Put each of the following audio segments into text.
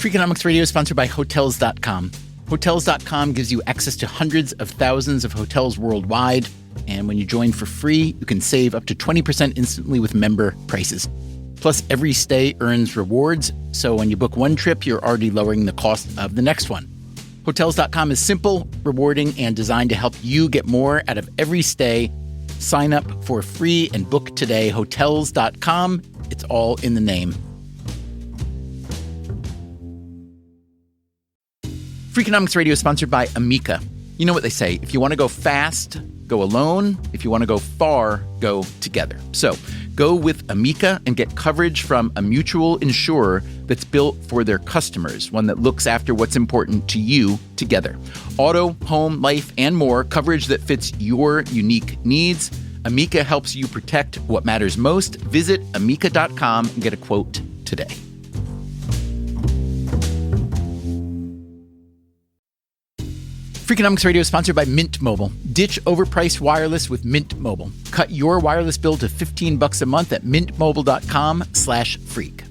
Freakonomics Radio is sponsored by Hotels.com. Hotels.com gives you access to hundreds of thousands of hotels worldwide. And when you join for free, you can save up to 20% instantly with member prices. Plus, every stay earns rewards. So when you book one trip, you're already lowering the cost of the next one. Hotels.com is simple, rewarding, and designed to help you get more out of every stay. Sign up for free and book today. Hotels.com. It's all in the name. Freakonomics Radio is sponsored by Amica. You know what they say, if you want to go fast, go alone. If you want to go far, go together. So go with Amica and get coverage from a mutual insurer that's built for their customers, one that looks after what's important to you together. Auto, home, life, and more, coverage that fits your unique needs. Amica helps you protect what matters most. Visit amica.com and get a quote today. Freakonomics Radio is sponsored by Mint Mobile. Ditch overpriced wireless with Mint Mobile. Cut your wireless bill to $15 a month at mintmobile.com/freak.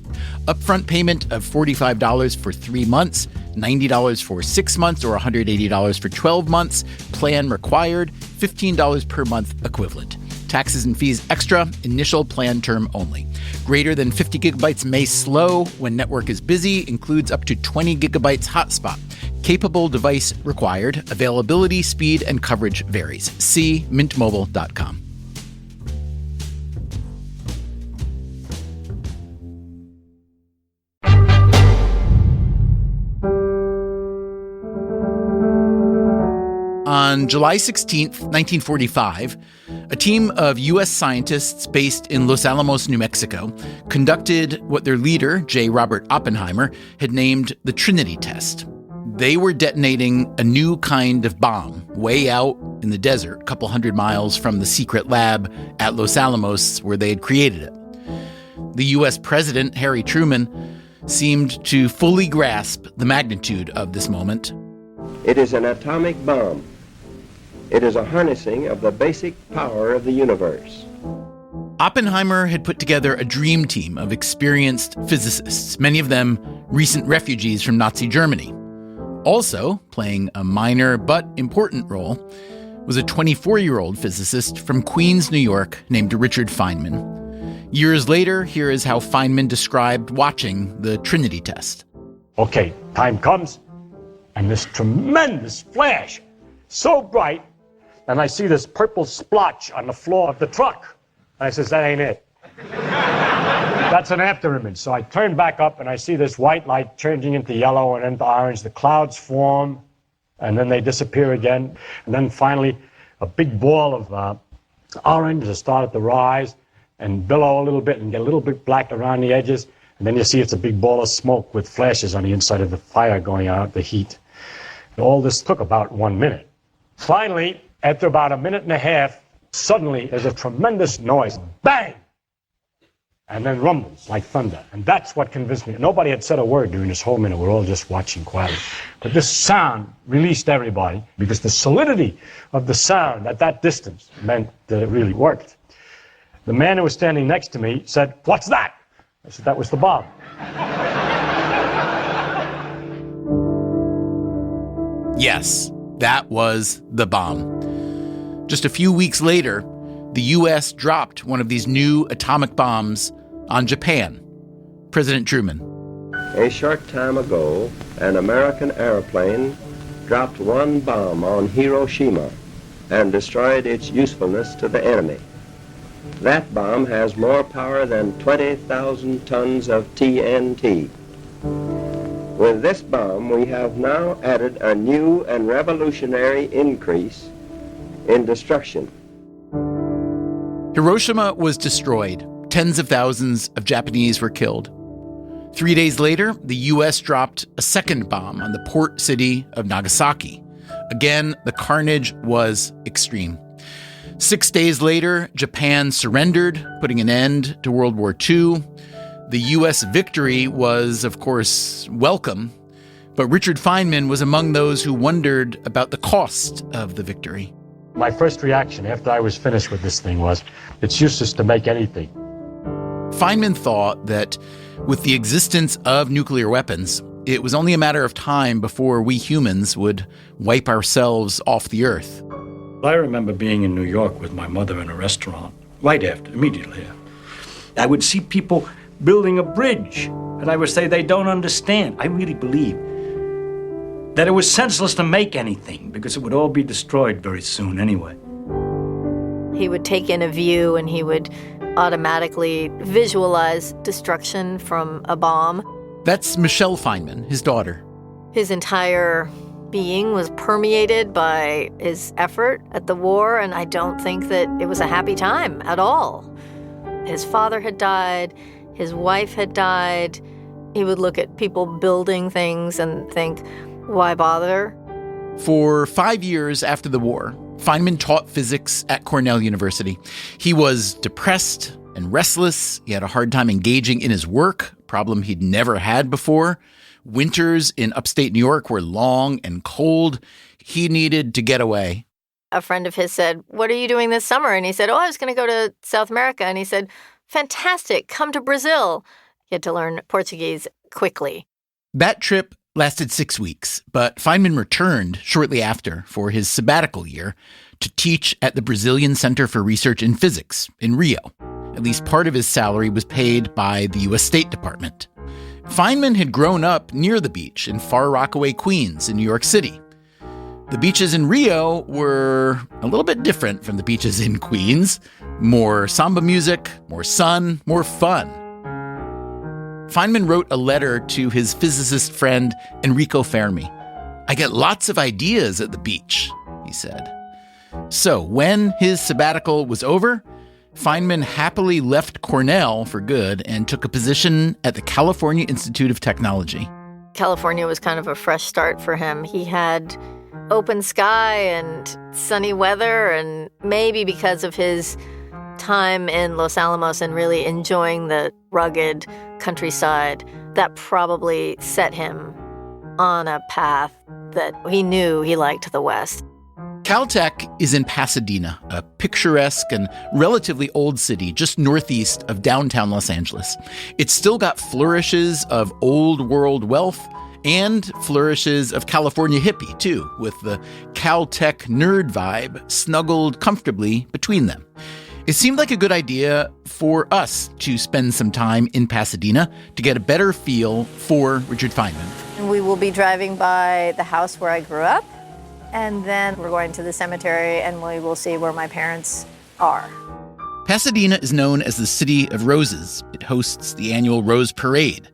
Upfront payment of $45 for 3 months, $90 for 6 months, or $180 for 12 months. Plan required, $15 per month equivalent. Taxes and fees extra, initial plan term only. Greater than 50 gigabytes may slow when network is busy, includes up to 20 gigabytes hotspot. Capable device required. Availability, speed, and coverage varies. See mintmobile.com. On July 16th, 1945, a team of U.S. scientists based in Los Alamos, New Mexico, conducted what their leader, J. Robert Oppenheimer, had named the Trinity Test. They were detonating a new kind of bomb way out in the desert, a couple hundred miles from the secret lab at Los Alamos where they had created it. The U.S. President, Harry Truman, seemed to fully grasp the magnitude of this moment. It is an atomic bomb. It is a harnessing of the basic power of the universe. Oppenheimer had put together a dream team of experienced physicists, many of them recent refugees from Nazi Germany. Also, playing a minor but important role, was a 24-year-old physicist from Queens, New York, named Richard Feynman. Years later, here is how Feynman described watching the Trinity Test. Okay, time comes, and this tremendous flash, so bright, and I see this purple splotch on the floor of the truck. And I says, that ain't it. That's an after image. So I turn back up and I see this white light changing into yellow and into orange. The clouds form and then they disappear again. And then finally a big ball of orange has started to rise and billow a little bit and get a little bit black around the edges. And then you see it's a big ball of smoke with flashes on the inside of the fire going out, the heat. All this took about 1 minute. Finally, after about a minute and a half, suddenly there's a tremendous noise. Bang! And then rumbles like thunder. And that's what convinced me. Nobody had said a word during this whole minute. We're all just watching quietly. But this sound released everybody because the solidity of the sound at that distance meant that it really worked. The man who was standing next to me said, "What's that?" I said, "That was the bomb." Yes, that was the bomb. Just a few weeks later, the U.S. dropped one of these new atomic bombs on Japan. President Truman. A short time ago, an American airplane dropped one bomb on Hiroshima and destroyed its usefulness to the enemy. That bomb has more power than 20,000 tons of TNT. With this bomb, we have now added a new and revolutionary increase in destruction. Hiroshima was destroyed. Tens of thousands of Japanese were killed. 3 days later, the U.S. dropped a second bomb on the port city of Nagasaki. Again, the carnage was extreme. 6 days later, Japan surrendered, putting an end to World War II. The U.S. victory was, of course, welcome, but Richard Feynman was among those who wondered about the cost of the victory. My first reaction after I was finished with this thing was, it's useless to make anything. Feynman thought that with the existence of nuclear weapons, It was only a matter of time before we humans would wipe ourselves off the earth. I remember being in New York with my mother in a restaurant, immediately. I would see people building a bridge, and I would say they don't understand. I really believe that it was senseless to make anything because it would all be destroyed very soon anyway. He would take in a view and he would automatically visualize destruction from a bomb. That's Michelle Feynman, his daughter. His entire being was permeated by his effort at the war, and I don't think that it was a happy time at all. His father had died, his wife had died. He would look at people building things and think, why bother? For 5 years after the war, Feynman taught physics at Cornell University. He was depressed and restless. He had a hard time engaging in his work, a problem he'd never had before. Winters in upstate New York were long and cold. He needed to get away. A friend of his said, what are you doing this summer? And he said, I was going to go to South America. And he said, fantastic, come to Brazil. He had to learn Portuguese quickly. That trip lasted 6 weeks, but Feynman returned shortly after for his sabbatical year to teach at the Brazilian Center for Research in Physics in Rio. At least part of his salary was paid by the U.S. State Department. Feynman had grown up near the beach in Far Rockaway, Queens, in New York City. The beaches in Rio were a little bit different from the beaches in Queens. More samba music, more sun, more fun. Feynman wrote a letter to his physicist friend Enrico Fermi. I get lots of ideas at the beach, he said. So when his sabbatical was over, Feynman happily left Cornell for good and took a position at the California Institute of Technology. California was kind of a fresh start for him. He had open sky and sunny weather, and maybe because of his time in Los Alamos and really enjoying the rugged countryside, that probably set him on a path that he knew he liked the West. Caltech is in Pasadena, a picturesque and relatively old city just northeast of downtown Los Angeles. It's still got flourishes of old world wealth and flourishes of California hippie, too, with the Caltech nerd vibe snuggled comfortably between them. It seemed like a good idea for us to spend some time in Pasadena to get a better feel for Richard Feynman. We will be driving by the house where I grew up, and then we're going to the cemetery and we will see where my parents are. Pasadena is known as the City of Roses. It hosts the annual Rose Parade.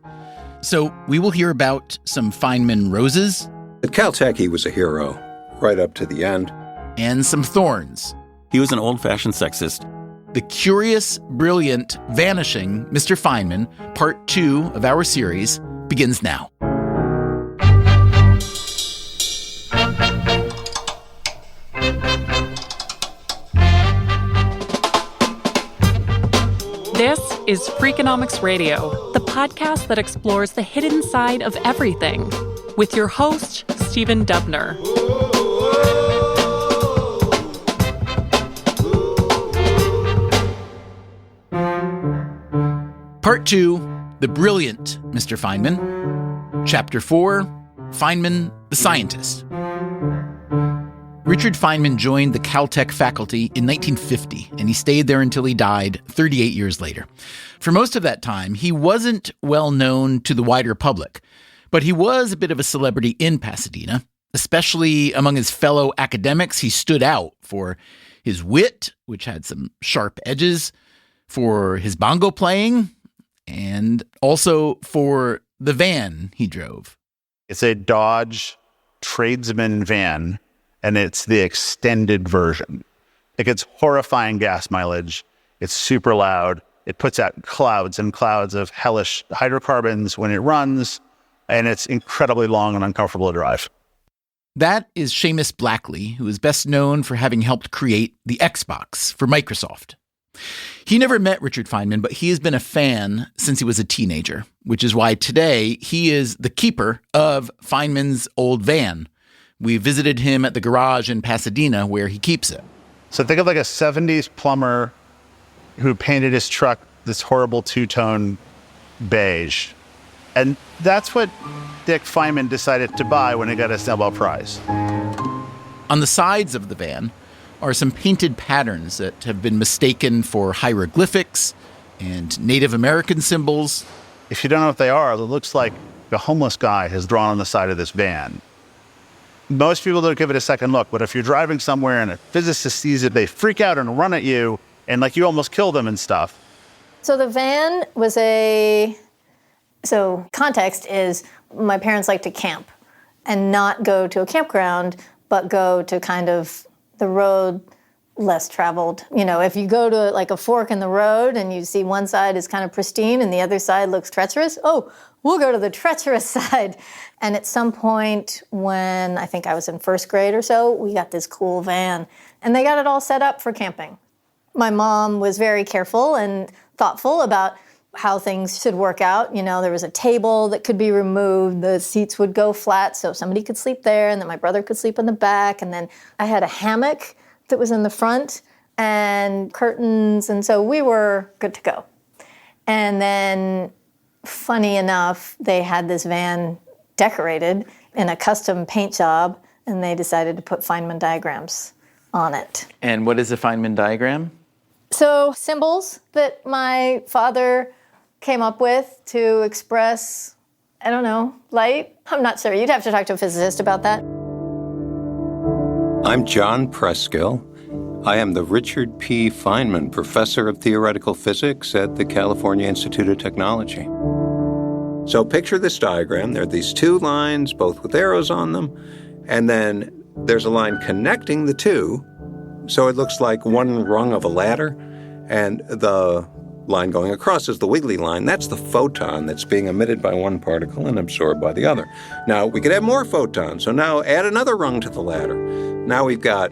So we will hear about some Feynman roses. At Caltech, he was a hero, right up to the end. And some thorns. He was an old-fashioned sexist. The Curious, Brilliant, Vanishing Mr. Feynman, Part 2 of our series, begins now. This is Freakonomics Radio, the podcast that explores the hidden side of everything, with your host, Stephen Dubner. Part 2, The Brilliant Mr. Feynman. Chapter 4, Feynman the Scientist. Richard Feynman joined the Caltech faculty in 1950, and he stayed there until he died 38 years later. For most of that time, he wasn't well known to the wider public, but he was a bit of a celebrity in Pasadena, especially among his fellow academics. He stood out for his wit, which had some sharp edges, for his bongo playing, and also for the van he drove. It's a Dodge tradesman van, and it's the extended version. It gets horrifying gas mileage. It's super loud. It puts out clouds and clouds of hellish hydrocarbons when it runs, and it's incredibly long and uncomfortable to drive. That is Seamus Blackley, who is best known for having helped create the Xbox for Microsoft. He never met Richard Feynman, but he has been a fan since he was a teenager, which is why today he is the keeper of Feynman's old van. We visited him at the garage in Pasadena where he keeps it. So think of like a 70s plumber who painted his truck this horrible two-tone beige. And that's what Dick Feynman decided to buy when he got his Nobel Prize. On the sides of the van are some painted patterns that have been mistaken for hieroglyphics and Native American symbols. If you don't know what they are, it looks like a homeless guy has drawn on the side of this van. Most people don't give it a second look, but if you're driving somewhere and a physicist sees it, they freak out and run at you, and like you almost kill them and stuff. So the van was so context is my parents like to camp and not go to a campground, but go to kind of the road less traveled. You know, if you go to like a fork in the road and you see one side is kind of pristine and the other side looks treacherous, we'll go to the treacherous side. And at some point when I think I was in first grade or so, we got this cool van and they got it all set up for camping. My mom was very careful and thoughtful about how things should work out. You know, there was a table that could be removed. The seats would go flat so somebody could sleep there and then my brother could sleep in the back. And then I had a hammock that was in the front and curtains. And so we were good to go. And then funny enough, they had this van decorated in a custom paint job, and they decided to put Feynman diagrams on it. And what is a Feynman diagram? So symbols that my father came up with to express, I don't know, light? I'm not sure. You'd have to talk to a physicist about that. I'm John Preskill. I am the Richard P. Feynman Professor of Theoretical Physics at the California Institute of Technology. So picture this diagram. There are these two lines, both with arrows on them, and then there's a line connecting the two, so it looks like one rung of a ladder, and the line going across is the wiggly line. That's the photon that's being emitted by one particle and absorbed by the other. Now, we could have more photons, so now add another rung to the ladder. Now we've got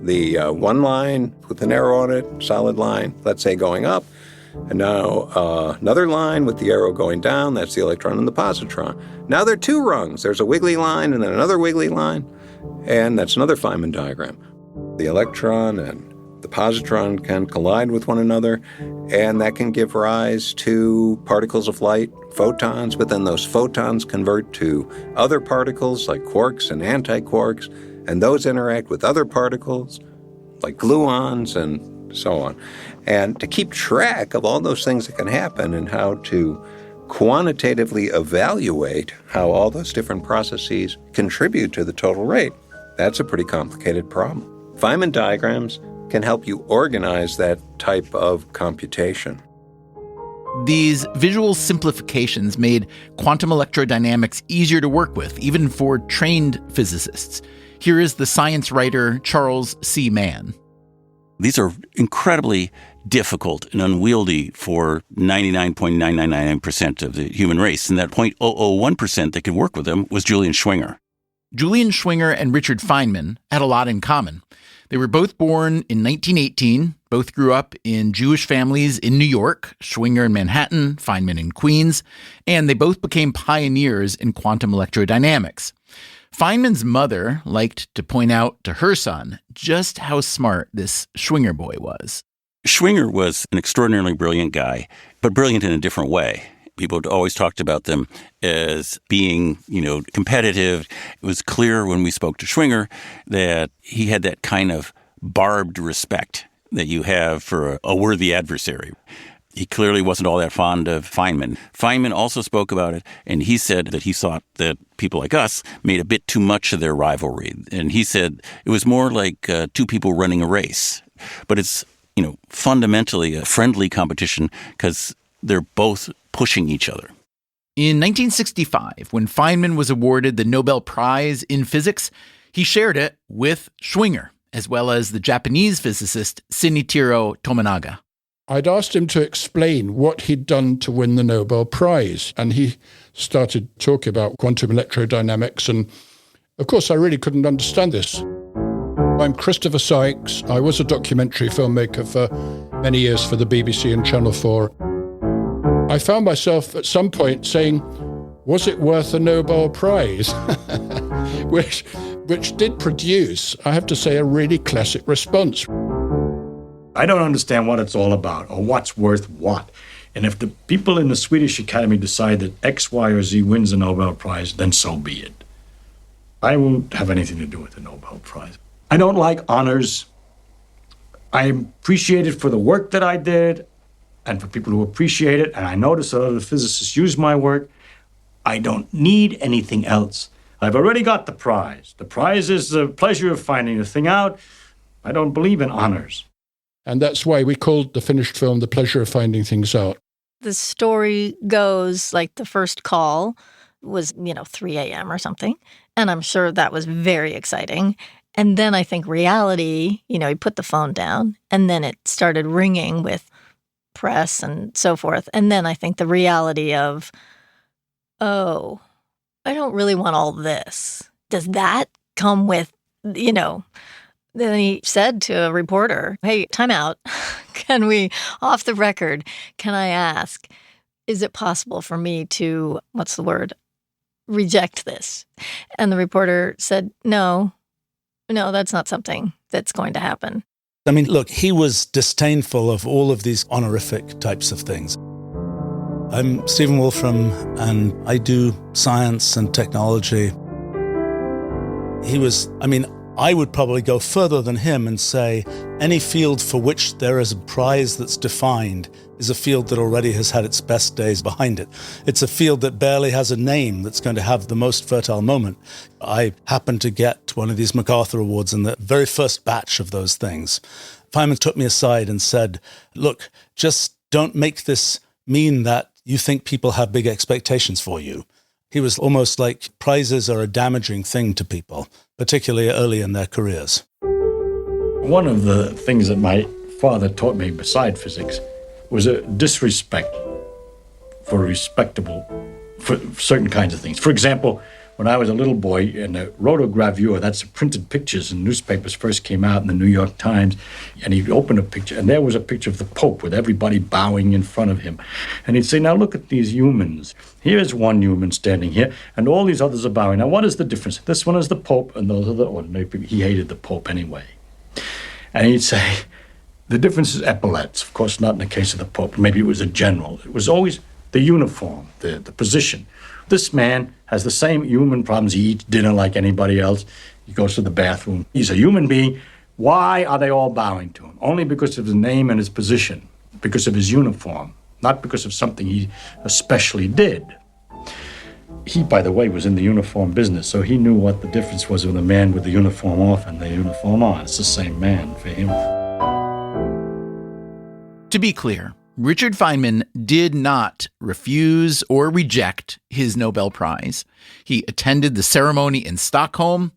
the one line with an arrow on it, solid line, let's say going up, and now another line with the arrow going down, that's the electron and the positron. Now there are two rungs. There's a wiggly line and then another wiggly line, and that's another Feynman diagram. The electron and the positron can collide with one another, and that can give rise to particles of light, photons, but then those photons convert to other particles like quarks and antiquarks, and those interact with other particles like gluons and so on. And to keep track of all those things that can happen and how to quantitatively evaluate how all those different processes contribute to the total rate, that's a pretty complicated problem. Feynman diagrams can help you organize that type of computation. These visual simplifications made quantum electrodynamics easier to work with, even for trained physicists. Here is the science writer Charles C. Mann. These are incredibly difficult and unwieldy for 99.999% of the human race, and that 0.001% that could work with them was Julian Schwinger. Julian Schwinger and Richard Feynman had a lot in common. They were both born in 1918, both grew up in Jewish families in New York, Schwinger in Manhattan, Feynman in Queens, and they both became pioneers in quantum electrodynamics. Feynman's mother liked to point out to her son just how smart this Schwinger boy was. Schwinger was an extraordinarily brilliant guy, but brilliant in a different way. People had always talked about them as being, competitive. It was clear when we spoke to Schwinger that he had that kind of barbed respect that you have for a worthy adversary. He clearly wasn't all that fond of Feynman. Feynman also spoke about it, and he said that he thought that people like us made a bit too much of their rivalry. And he said it was more like two people running a race. But it's, fundamentally a friendly competition because they're both pushing each other. In 1965, when Feynman was awarded the Nobel Prize in Physics, he shared it with Schwinger, as well as the Japanese physicist Shinichiro Tominaga. I'd asked him to explain what he'd done to win the Nobel Prize, and he started talking about quantum electrodynamics, and of course I really couldn't understand this. I'm Christopher Sykes. I was a documentary filmmaker for many years for the BBC and Channel 4. I found myself at some point saying, was it worth a Nobel Prize? which did produce, I have to say, a really classic response. I don't understand what it's all about or what's worth what. And if the people in the Swedish Academy decide that X, Y, or Z wins the Nobel Prize, then so be it. I won't have anything to do with the Nobel Prize. I don't like honors. I appreciate it for the work that I did and for people who appreciate it. And I notice that other physicists use my work. I don't need anything else. I've already got the prize. The prize is the pleasure of finding the thing out. I don't believe in honors. And that's why we called the finished film The Pleasure of Finding Things Out. The story goes like the first call was, 3 a.m. or something. And I'm sure that was very exciting. And then I think reality, he put the phone down and then it started ringing with press and so forth. And then I think the reality of, oh, I don't really want all this. Does that come with, Then he said to a reporter, hey, time out. Can we, off the record, can I ask, is it possible for me to, reject this? And the reporter said, no, that's not something that's going to happen. I mean, look, he was disdainful of all of these honorific types of things. I'm Stephen Wolfram, and I do science and technology. I would probably go further than him and say any field for which there is a prize that's defined is a field that already has had its best days behind it. It's a field that barely has a name that's going to have the most fertile moment. I happened to get one of these MacArthur Awards in the very first batch of those things. Feynman took me aside and said, look, just don't make this mean that you think people have big expectations for you. He was almost like prizes are a damaging thing to people, particularly early in their careers. One of the things that my father taught me beside physics was a disrespect for certain kinds of things. For example, when I was a little boy, in a rotogravure, that's printed pictures in newspapers first came out in the New York Times, and he'd open a picture, and there was a picture of the Pope with everybody bowing in front of him. And he'd say, now look at these humans. Here's one human standing here, and all these others are bowing. Now, what is the difference? This one is the Pope, and those are the ordinary people. He hated the Pope anyway. And he'd say, the difference is epaulets. Of course, not in the case of the Pope. Maybe it was a general. It was always the uniform, the position. This man has the same human problems. He eats dinner like anybody else. He goes to the bathroom. He's a human being. Why are they all bowing to him? Only because of his name and his position, because of his uniform, not because of something he especially did. He, by the way, was in the uniform business, so he knew what the difference was with a man with the uniform off and the uniform on. It's the same man for him. To be clear, Richard Feynman did not refuse or reject his Nobel Prize. He attended the ceremony in Stockholm,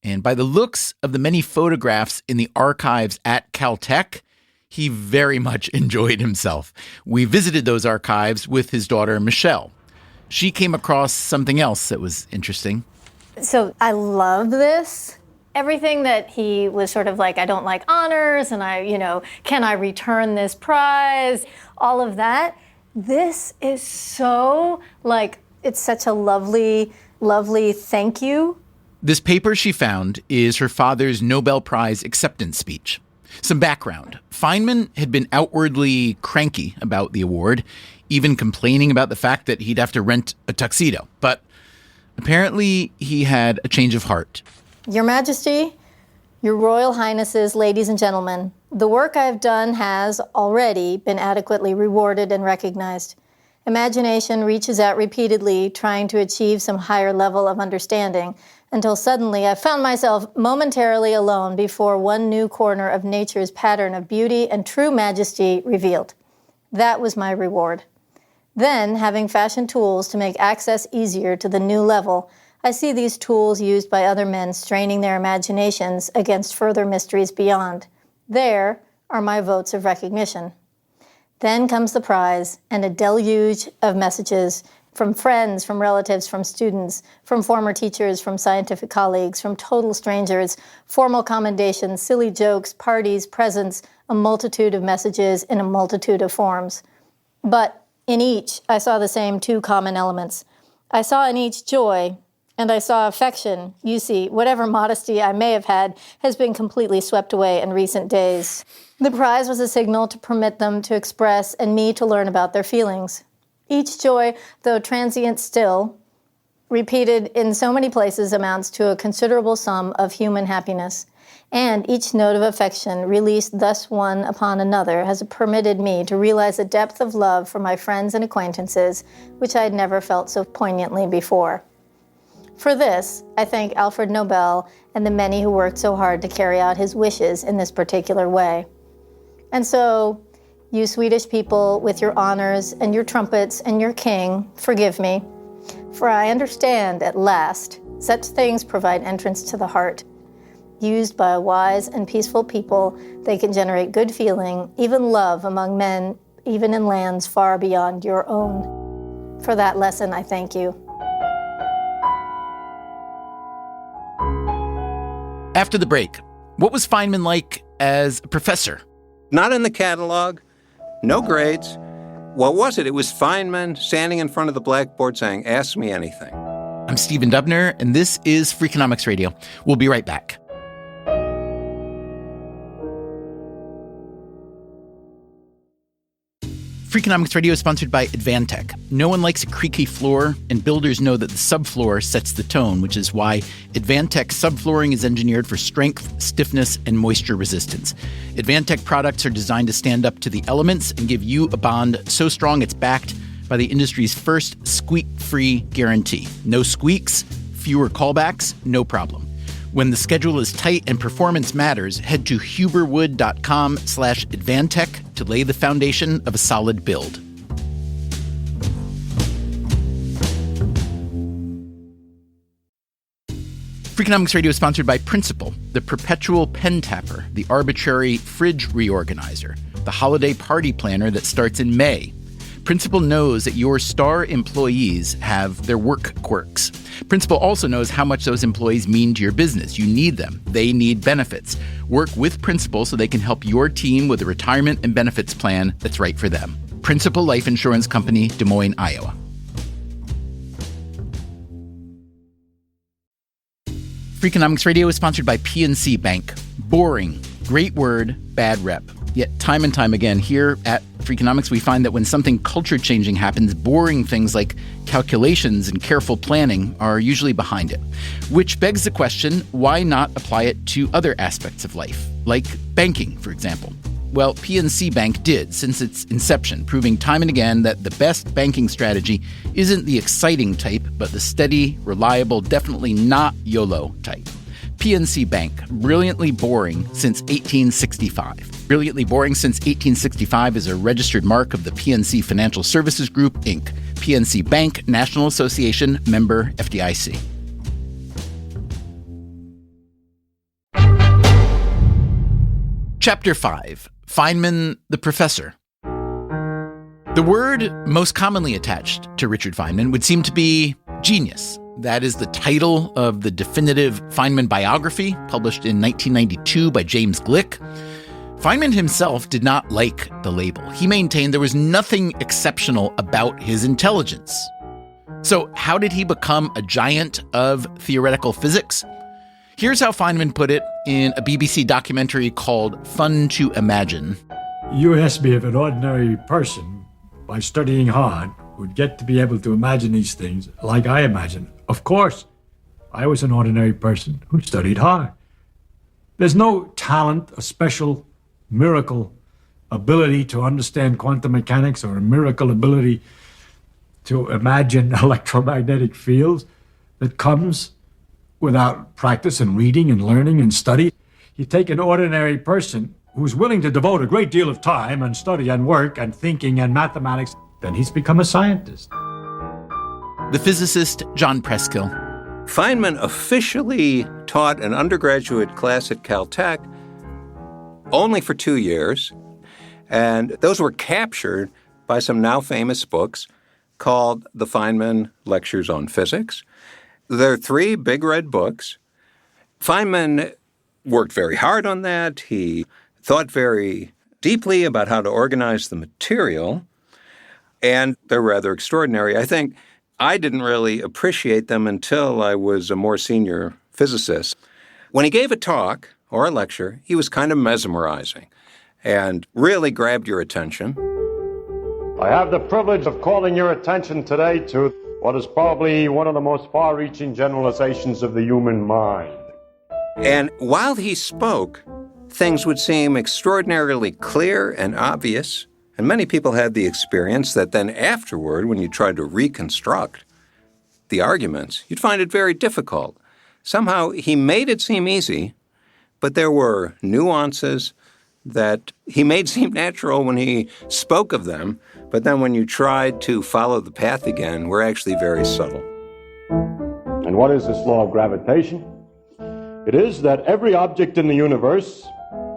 and by the looks of the many photographs in the archives at Caltech, he very much enjoyed himself. We visited those archives with his daughter, Michelle. She came across something else that was interesting. So I love this. Everything that he was sort of like, I don't like honors, and can I return this prize? All of that. This is so, it's such a lovely, lovely thank you. This paper she found is her father's Nobel Prize acceptance speech. Some background. Feynman had been outwardly cranky about the award, even complaining about the fact that he'd have to rent a tuxedo. But apparently he had a change of heart. Your Majesty, Your Royal Highnesses, ladies and gentlemen, the work I've done has already been adequately rewarded and recognized. Imagination reaches out repeatedly, trying to achieve some higher level of understanding, until suddenly I found myself momentarily alone before one new corner of nature's pattern of beauty and true majesty revealed. That was my reward. Then, having fashioned tools to make access easier to the new level, I see these tools used by other men straining their imaginations against further mysteries beyond. There are my votes of recognition. Then comes the prize and a deluge of messages from friends, from relatives, from students, from former teachers, from scientific colleagues, from total strangers, formal commendations, silly jokes, parties, presents, a multitude of messages in a multitude of forms. But in each, I saw the same two common elements. I saw in each joy And I saw affection. You see, whatever modesty I may have had has been completely swept away in recent days. The prize was a signal to permit them to express and me to learn about their feelings. Each joy, though transient still, repeated in so many places amounts to a considerable sum of human happiness. And each note of affection released thus one upon another has permitted me to realize a depth of love for my friends and acquaintances which I had never felt so poignantly before. For this, I thank Alfred Nobel and the many who worked so hard to carry out his wishes in this particular way. And so, you Swedish people with your honors and your trumpets and your king, forgive me, for I understand at last such things provide entrance to the heart. Used by a wise and peaceful people, they can generate good feeling, even love among men, even in lands far beyond your own. For that lesson, I thank you. After the break, what was Feynman like as a professor? Not in the catalog, no grades. What was it? It was Feynman standing in front of the blackboard saying, "Ask me anything." I'm Stephen Dubner, and this is Freakonomics Radio. We'll be right back. Freakonomics Radio is sponsored by Advantech. No one likes a creaky floor, and builders know that the subfloor sets the tone, which is why Advantech subflooring is engineered for strength, stiffness, and moisture resistance. Advantech products are designed to stand up to the elements and give you a bond so strong it's backed by the industry's first squeak-free guarantee. No squeaks, fewer callbacks, no problem. When the schedule is tight and performance matters, head to huberwood.com/Advantech to lay the foundation of a solid build. Freakonomics Radio is sponsored by Principal, the perpetual pen tapper, the arbitrary fridge reorganizer, the holiday party planner that starts in May. Principal knows that your star employees have their work quirks. Principal also knows how much those employees mean to your business. You need them. They need benefits. Work with Principal so they can help your team with a retirement and benefits plan that's right for them. Principal Life Insurance Company, Des Moines, Iowa. Freakonomics Radio is sponsored by PNC Bank. Boring, great word, bad rep. Yet time and time again here at Freakonomics, we find that when something culture-changing happens, boring things like calculations and careful planning are usually behind it. Which begs the question, why not apply it to other aspects of life, like banking, for example? Well, PNC Bank did since its inception, proving time and again that the best banking strategy isn't the exciting type, but the steady, reliable, definitely not YOLO type. PNC Bank, brilliantly boring since 1865. Brilliantly boring since 1865 is a registered mark of the PNC Financial Services Group, Inc. PNC Bank, National Association, member FDIC. Chapter 5, Feynman the Professor. The word most commonly attached to Richard Feynman would seem to be genius. That is the title of the definitive Feynman biography, published in 1992 by James Glick. Feynman himself did not like the label. He maintained there was nothing exceptional about his intelligence. So how did he become a giant of theoretical physics? Here's how Feynman put it in a BBC documentary called Fun to Imagine. You asked me if an ordinary person, by studying hard, would get to be able to imagine these things like I imagine. Of course, I was an ordinary person who studied hard. There's no talent, a special miracle ability to understand quantum mechanics or a miracle ability to imagine electromagnetic fields that comes without practice and reading and learning and study. You take an ordinary person who's willing to devote a great deal of time and study and work and thinking and mathematics, then he's become a scientist. The physicist John Preskill. Feynman officially taught an undergraduate class at Caltech only for 2 years, and those were captured by some now famous books called The Feynman Lectures on Physics. There are 3 big red books. Feynman worked very hard on that. He thought very deeply about how to organize the material, and they're rather extraordinary. I think I didn't really appreciate them until I was a more senior physicist. When he gave a talk or a lecture, he was kind of mesmerizing and really grabbed your attention. I have the privilege of calling your attention today to what is probably one of the most far-reaching generalizations of the human mind. And while he spoke, things would seem extraordinarily clear and obvious, and many people had the experience that then afterward, when you tried to reconstruct the arguments, you'd find it very difficult. Somehow he made it seem easy, but there were nuances that he made seem natural when he spoke of them, but then when you tried to follow the path again, were actually very subtle. And what is this law of gravitation? It is that every object in the universe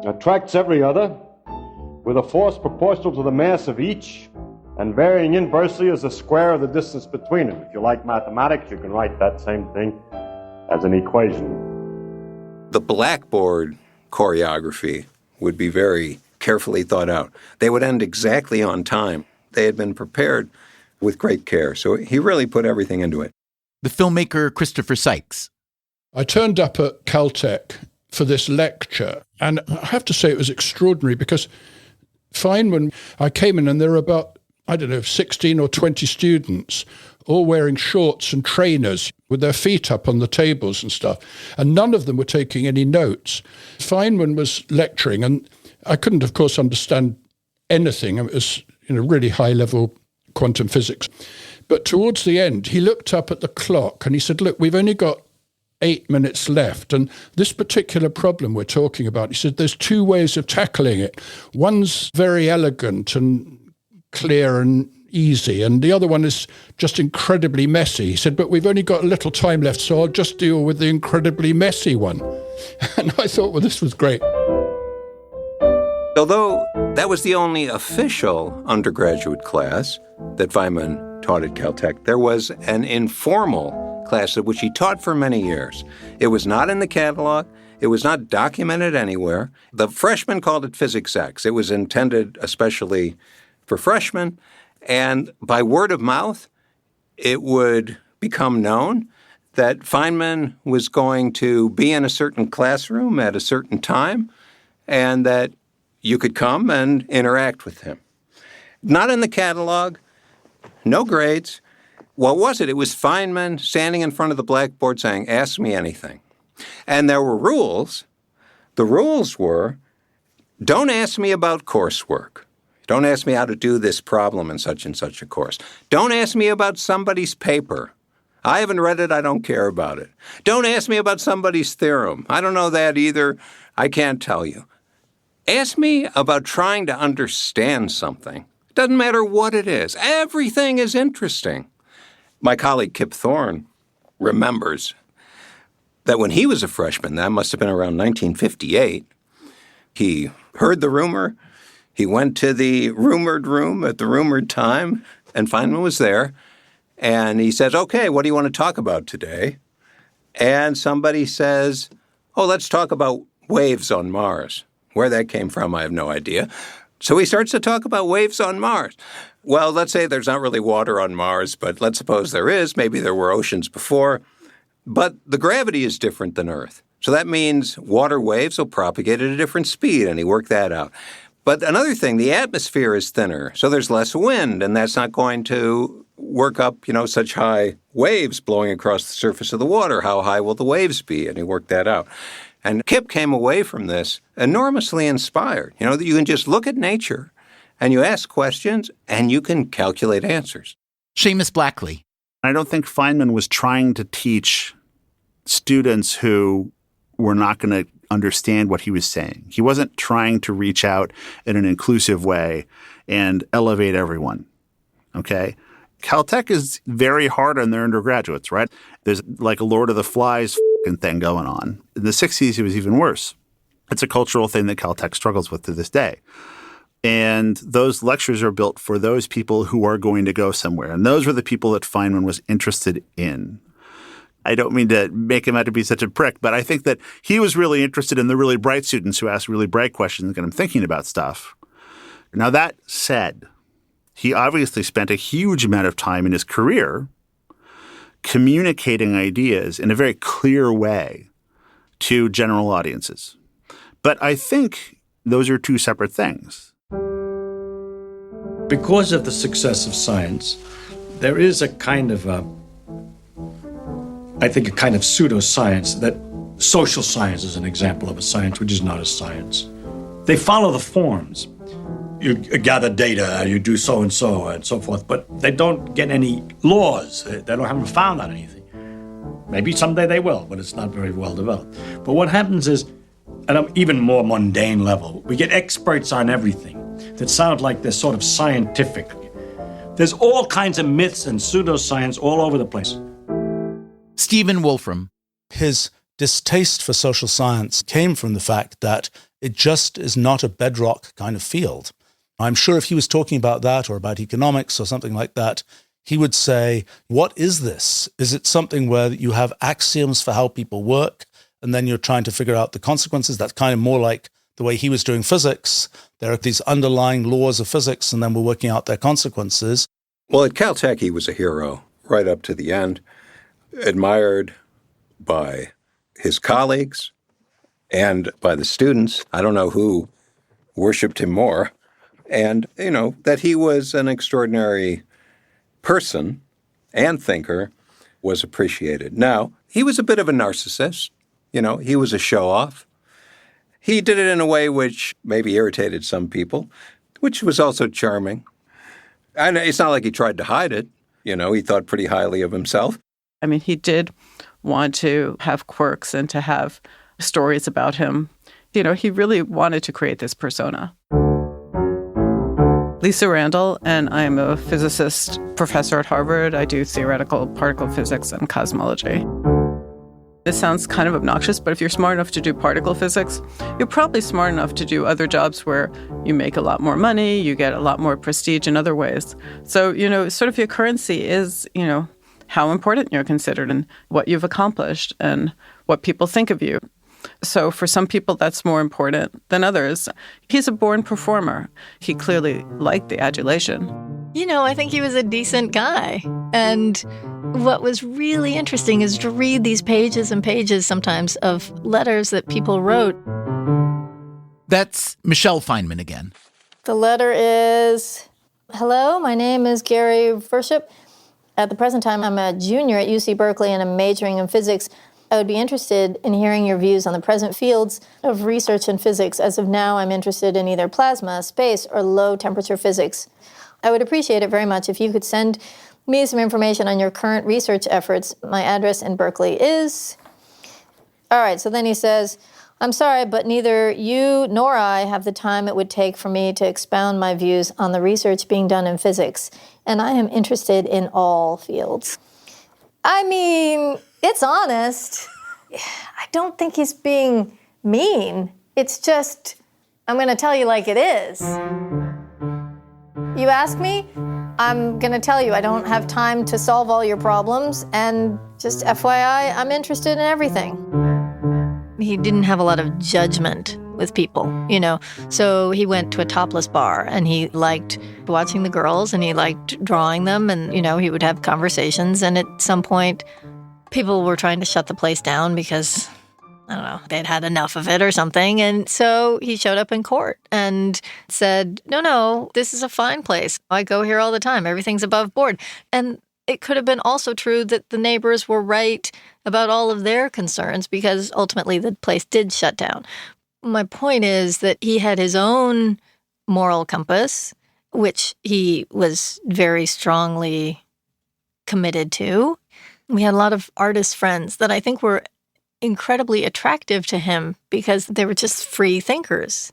attracts every other with a force proportional to the mass of each and varying inversely as the square of the distance between them. If you like mathematics, you can write that same thing as an equation. The blackboard choreography would be very carefully thought out. They would end exactly on time. They had been prepared with great care. So he really put everything into it. The filmmaker Christopher Sykes. I turned up at Caltech for this lecture, and I have to say it was extraordinary because Feynman, I came in and there were about, 16 or 20 students, all wearing shorts and trainers with their feet up on the tables and stuff. And none of them were taking any notes. Feynman was lecturing, and I couldn't, of course, understand anything. It was, really high-level quantum physics. But towards the end, he looked up at the clock and he said, look, we've only got 8 minutes left. And this particular problem we're talking about, he said, there's two ways of tackling it. One's very elegant and clear and easy, and the other one is just incredibly messy. He said, but we've only got a little time left, so I'll just deal with the incredibly messy one. And I thought, well, this was great. Although that was the only official undergraduate class that Feynman taught at Caltech, there was an informal class at which he taught for many years. It was not in the catalog. It was not documented anywhere. The freshmen called it Physics X. It was intended especially for freshmen. And by word of mouth, it would become known that Feynman was going to be in a certain classroom at a certain time and that you could come and interact with him. Not in the catalog, no grades. What was it? It was Feynman standing in front of the blackboard saying, ask me anything. And there were rules. The rules were, don't ask me about coursework. Don't ask me how to do this problem in such and such a course. Don't ask me about somebody's paper. I haven't read it. I don't care about it. Don't ask me about somebody's theorem. I don't know that either. I can't tell you. Ask me about trying to understand something. It doesn't matter what it is. Everything is interesting. My colleague Kip Thorne remembers that when he was a freshman, that must have been around 1958, he heard the rumor. He went to the rumored room at the rumored time, and Feynman was there. And he says, okay, what do you want to talk about today? And somebody says, oh, let's talk about waves on Mars. Where that came from, I have no idea. So he starts to talk about waves on Mars. Well, let's say there's not really water on Mars, but let's suppose there is. Maybe there were oceans before. But the gravity is different than Earth. So that means water waves will propagate at a different speed, and he worked that out. But another thing, the atmosphere is thinner, so there's less wind, and that's not going to work up, such high waves blowing across the surface of the water. How high will the waves be? And he worked that out. And Kip came away from this enormously inspired. That you can just look at nature, and you ask questions, and you can calculate answers. Seamus Blackley. I don't think Feynman was trying to teach students who were not going to understand what he was saying. He wasn't trying to reach out in an inclusive way and elevate everyone, okay? Caltech is very hard on their undergraduates, right? There's like a Lord of the Flies thing going on. In the 60s, it was even worse. It's a cultural thing that Caltech struggles with to this day. And those lectures are built for those people who are going to go somewhere. And those were the people that Feynman was interested in. I don't mean to make him out to be such a prick, but I think that he was really interested in the really bright students who asked really bright questions and got him thinking about stuff. Now, that said, he obviously spent a huge amount of time in his career communicating ideas in a very clear way to general audiences. But I think those are two separate things. Because of the success of science, there is a kind of pseudoscience that social science is an example of a science which is not a science. They follow the forms. You gather data, you do so and so forth, but they don't get any laws. Haven't found out anything. Maybe someday they will, but it's not very well developed. But what happens is, at an even more mundane level, we get experts on everything that sound like they're sort of scientific. There's all kinds of myths and pseudoscience all over the place. Stephen Wolfram. His distaste for social science came from the fact that it just is not a bedrock kind of field. I'm sure if he was talking about that or about economics or something like that, he would say, what is this? Is it something where you have axioms for how people work and then you're trying to figure out the consequences? That's kind of more like the way he was doing physics. There are these underlying laws of physics and then we're working out their consequences. Well, at Caltech, he was a hero right up to the end, admired by his colleagues and by the students. I don't know who worshipped him more. And, that he was an extraordinary person and thinker was appreciated. Now, he was a bit of a narcissist. He was a show-off. He did it in a way which maybe irritated some people, which was also charming. And it's not like he tried to hide it. He thought pretty highly of himself. I mean, he did want to have quirks and to have stories about him. He really wanted to create this persona. Lisa Randall, and I'm a physicist professor at Harvard. I do theoretical particle physics and cosmology. This sounds kind of obnoxious, but if you're smart enough to do particle physics, you're probably smart enough to do other jobs where you make a lot more money, you get a lot more prestige in other ways. So, sort of your currency is, how important you're considered and what you've accomplished and what people think of you. So for some people, that's more important than others. He's a born performer. He clearly liked the adulation. I think he was a decent guy. And what was really interesting is to read these pages and pages sometimes of letters that people wrote. That's Michelle Feynman again. The letter is, hello, my name is Gary Vership. At the present time, I'm a junior at UC Berkeley and I'm majoring in physics. I would be interested in hearing your views on the present fields of research in physics. As of now, I'm interested in either plasma, space, or low-temperature physics. I would appreciate it very much if you could send me some information on your current research efforts. My address in Berkeley is... All right, so then he says, I'm sorry, but neither you nor I have the time it would take for me to expound my views on the research being done in physics, and I am interested in all fields. I mean... It's honest. I don't think he's being mean. It's just, I'm going to tell you like it is. You ask me, I'm going to tell you I don't have time to solve all your problems, and just FYI, I'm interested in everything. He didn't have a lot of judgment with people, So he went to a topless bar, and he liked watching the girls, and he liked drawing them, and, he would have conversations, and at some point... people were trying to shut the place down because, I don't know, they'd had enough of it or something. And so he showed up in court and said, no, this is a fine place. I go here all the time. Everything's above board. And it could have been also true that the neighbors were right about all of their concerns because ultimately the place did shut down. My point is that he had his own moral compass, which he was very strongly committed to. We had a lot of artist friends that I think were incredibly attractive to him because they were just free thinkers.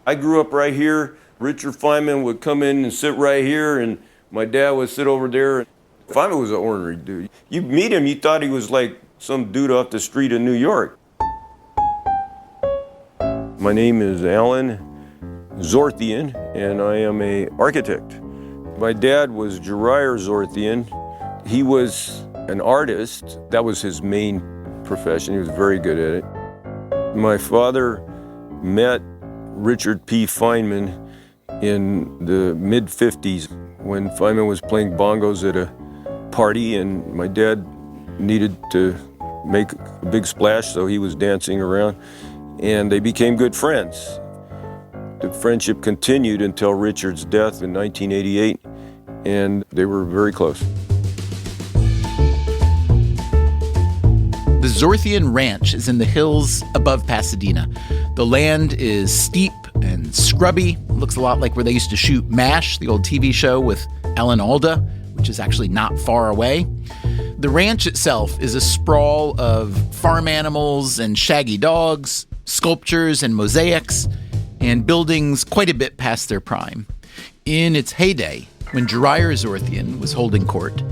I grew up right here. Richard Feynman would come in and sit right here, and my dad would sit over there. Feynman was an ordinary dude. You meet him, you thought he was like some dude off the street of New York. My name is Alan Zorthian, and I am an architect. My dad was Jarir Zorthian. He was an artist. That was his main profession. He was very good at it. My father met Richard P. Feynman in the mid-50s when Feynman was playing bongos at a party, and my dad needed to make a big splash, so he was dancing around, and they became good friends. The friendship continued until Richard's death in 1988, and they were very close. The Zorthian Ranch is in the hills above Pasadena. The land is steep and scrubby. Looks a lot like where they used to shoot MASH, the old TV show with Alan Alda, which is actually not far away. The ranch itself is a sprawl of farm animals and shaggy dogs, sculptures and mosaics, and buildings quite a bit past their prime. In its heyday, when Jerier Zorthian was holding court,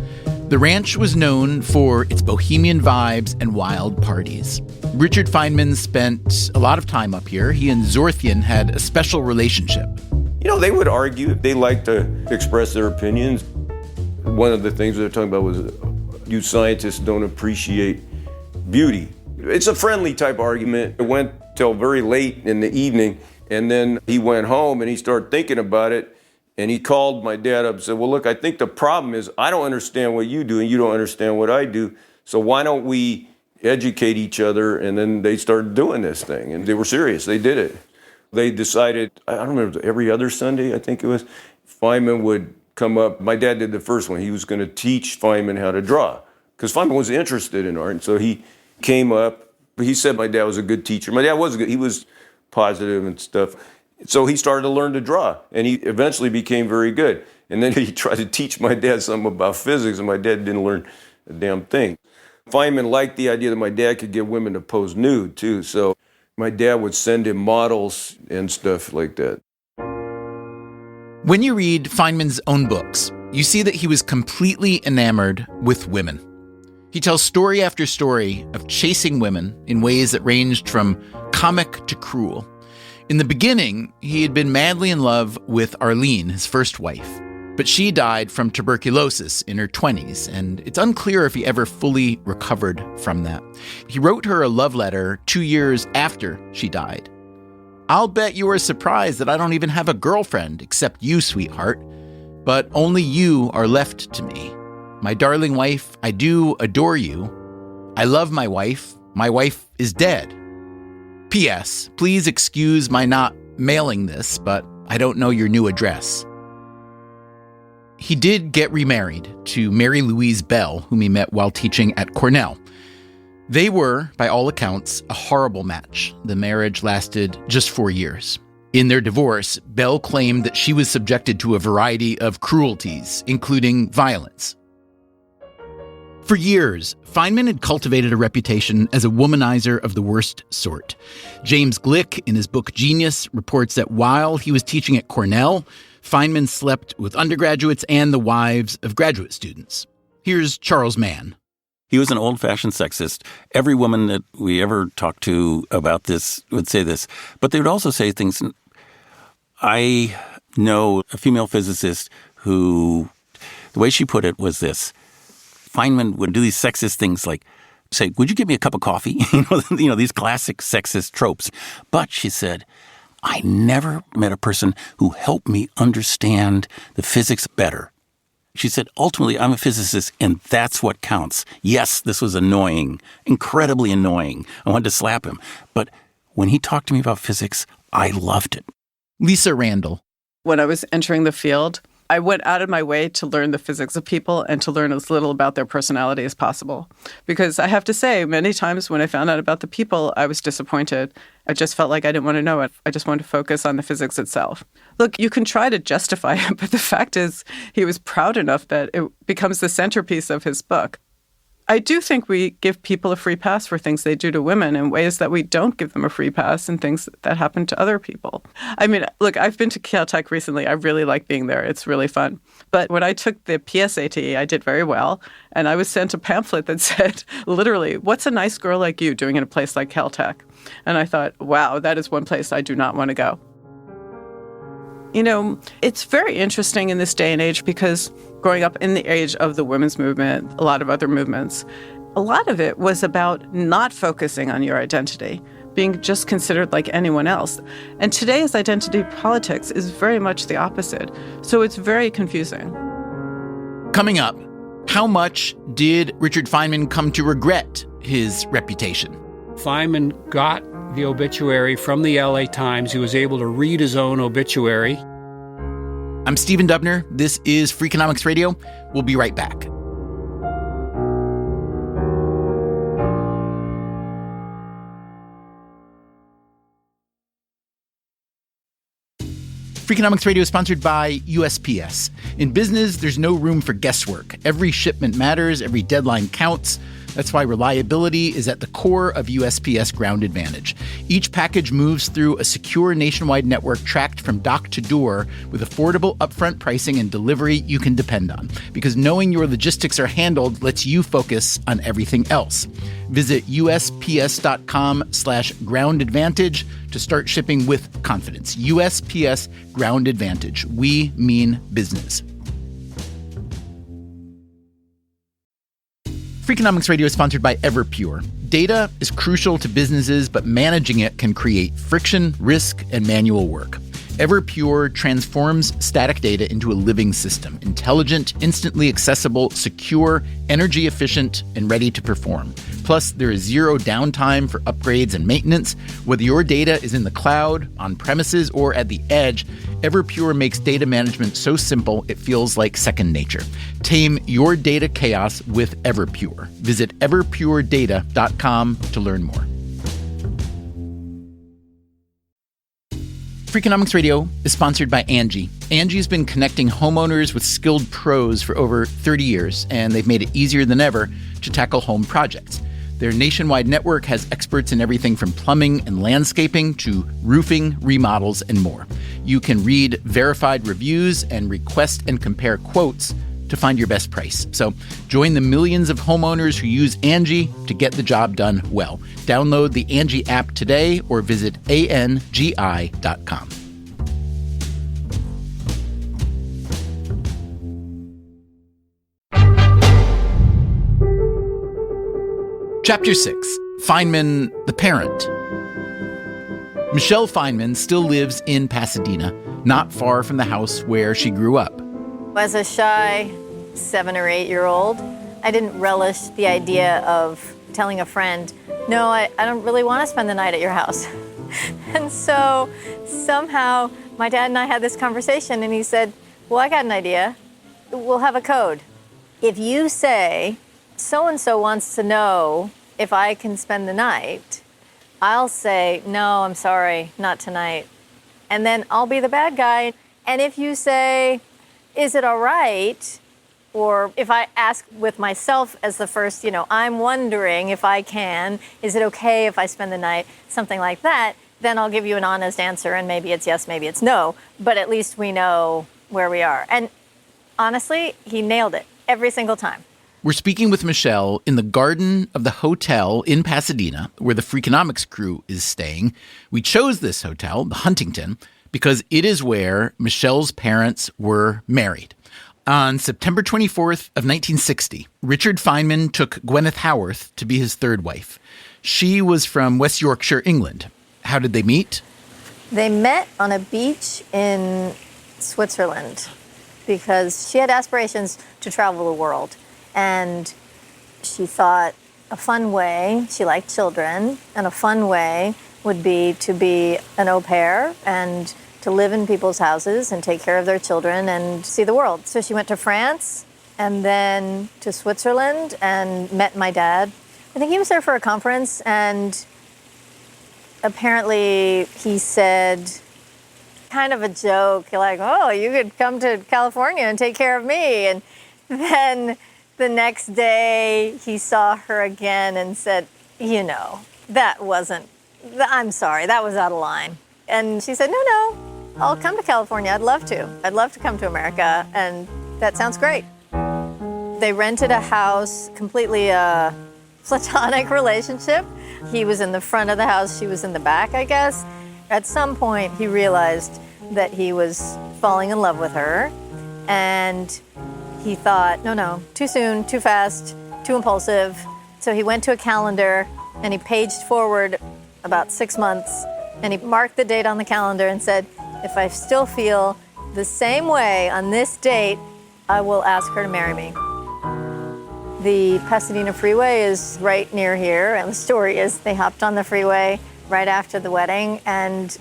the ranch was known for its bohemian vibes and wild parties. Richard Feynman spent a lot of time up here. He and Zorthian had a special relationship. You know, they would argue. They liked to express their opinions. One of the things they're talking about was you scientists don't appreciate beauty. It's a friendly type argument. It went till very late in the evening, and then he went home and he started thinking about it, and he called my dad up and said, well, look, I think the problem is I don't understand what you do and you don't understand what I do, so why don't we educate each other? And then they started doing this thing, and they were serious. They did it. They decided, I don't remember, every other Sunday, I think it was, Feynman would come up. My dad did the first one. He was going to teach Feynman how to draw because Feynman was interested in art. And so he came up. He said my dad was a good teacher. My dad was good. He was positive and stuff. So he started to learn to draw, and he eventually became very good. And then he tried to teach my dad something about physics, and my dad didn't learn a damn thing. Feynman liked the idea that my dad could get women to pose nude, too. So my dad would send him models and stuff like that. When you read Feynman's own books, you see that he was completely enamored with women. He tells story after story of chasing women in ways that ranged from comic to cruel. In the beginning, he had been madly in love with Arlene, his first wife, but she died from tuberculosis in her 20s, and it's unclear if he ever fully recovered from that. He wrote her a love letter 2 years after she died. I'll bet you are surprised that I don't even have a girlfriend except you, sweetheart, but only you are left to me. My darling wife, I do adore you. I love my wife. My wife is dead. P.S. Please excuse my not mailing this, but I don't know your new address. He did get remarried to Mary Louise Bell, whom he met while teaching at Cornell. They were, by all accounts, a horrible match. The marriage lasted just 4 years. In their divorce, Bell claimed that she was subjected to a variety of cruelties, including violence. For years, Feynman had cultivated a reputation as a womanizer of the worst sort. James Glick, in his book Genius, reports that while he was teaching at Cornell, Feynman slept with undergraduates and the wives of graduate students. Here's Charles Mann. He was an old-fashioned sexist. Every woman that we ever talked to about this would say this. But they would also say things. I know a female physicist who, the way she put it was this. Feynman would do these sexist things like say, would you give me a cup of coffee? you know, these classic sexist tropes. But she said, I never met a person who helped me understand the physics better. She said, ultimately, I'm a physicist, and that's what counts. Yes, this was annoying, incredibly annoying. I wanted to slap him. But when he talked to me about physics, I loved it. Lisa Randall. When I was entering the field, I went out of my way to learn the physics of people and to learn as little about their personality as possible. Because I have to say, many times when I found out about the people, I was disappointed. I just felt like I didn't want to know it. I just wanted to focus on the physics itself. Look, you can try to justify it, but the fact is he was proud enough that it becomes the centerpiece of his book. I do think we give people a free pass for things they do to women in ways that we don't give them a free pass in things that happen to other people. I mean, look, I've been to Caltech recently. I really like being there. It's really fun. But when I took the PSAT, I did very well. And I was sent a pamphlet that said, literally, what's a nice girl like you doing in a place like Caltech? And I thought, wow, that is one place I do not want to go. You know, it's very interesting in this day and age because growing up in the age of the women's movement, a lot of other movements, a lot of it was about not focusing on your identity, being just considered like anyone else. And today's identity politics is very much the opposite. So it's very confusing. Coming up, how much did Richard Feynman come to regret his reputation? Feynman got the obituary from the LA Times. He was able to read his own obituary. I'm Stephen Dubner. This is Freakonomics Radio. We'll be right back. Freakonomics Radio is sponsored by USPS. In business, there's no room for guesswork. Every shipment matters. Every deadline counts. That's why reliability is at the core of USPS Ground Advantage. Each package moves through a secure nationwide network tracked from dock to door with affordable upfront pricing and delivery you can depend on. Because knowing your logistics are handled lets you focus on everything else. Visit USPS.com/Ground Advantage to start shipping with confidence. USPS Ground Advantage. We mean business. Freakonomics Radio is sponsored by Everpure. Data is crucial to businesses, but managing it can create friction, risk, and manual work. Everpure transforms static data into a living system, intelligent, instantly accessible, secure, energy efficient, and ready to perform. Plus, there is zero downtime for upgrades and maintenance. Whether your data is in the cloud, on premises, or at the edge, Everpure makes data management so simple it feels like second nature. Tame your data chaos with Everpure. Visit everpuredata.com to learn more. Freakonomics Radio is sponsored by Angie. Angie's been connecting homeowners with skilled pros for over 30 years, and they've made it easier than ever to tackle home projects. Their nationwide network has experts in everything from plumbing and landscaping to roofing, remodels, and more. You can read verified reviews and request and compare quotes to find your best price. So join the millions of homeowners who use Angie to get the job done well. Download the Angie app today or visit angi.com. Chapter 6, Feynman, the Parent. Michelle Feynman still lives in Pasadena, not far from the house where she grew up. As a shy 7 or 8 year old, I didn't relish the idea of telling a friend, no, I don't really want to spend the night at your house. And so somehow my dad and I had this conversation and he said, well, I got an idea. We'll have a code. If you say, so-and-so wants to know if I can spend the night, I'll say, no, I'm sorry, not tonight. And then I'll be the bad guy. And if you say, is it all right? Or if I ask with myself as the first, I'm wondering if I can, is it okay if I spend the night? Something like that. Then I'll give you an honest answer and maybe it's yes, maybe it's no. But at least we know where we are. And honestly, he nailed it every single time. We're speaking with Michelle in the garden of the hotel in Pasadena, where the Freakonomics crew is staying. We chose this hotel, the Huntington, because it is where Michelle's parents were married. On September 24th of 1960, Richard Feynman took Gwyneth Howarth to be his third wife. She was from West Yorkshire, England. How did they meet? They met on a beach in Switzerland because she had aspirations to travel the world. And she thought a fun way, she liked children, and a fun way would be to be an au pair and to live in people's houses and take care of their children and see the world. So she went to France and then to Switzerland and met my dad. I think he was there for a conference, and apparently he said, kind of a joke, like, oh, you could come to California and take care of me. And then the next day, he saw her again and said, I'm sorry, that was out of line. And she said, no, I'll come to California. I'd love to. I'd love to come to America. And that sounds great. They rented a house, completely a platonic relationship. He was in the front of the house. She was in the back, I guess. At some point, he realized that he was falling in love with her. And he thought, no, too soon, too fast, too impulsive. So he went to a calendar and he paged forward about 6 months, and he marked the date on the calendar and said, if I still feel the same way on this date, I will ask her to marry me. The Pasadena freeway is right near here, and the story is they hopped on the freeway right after the wedding, and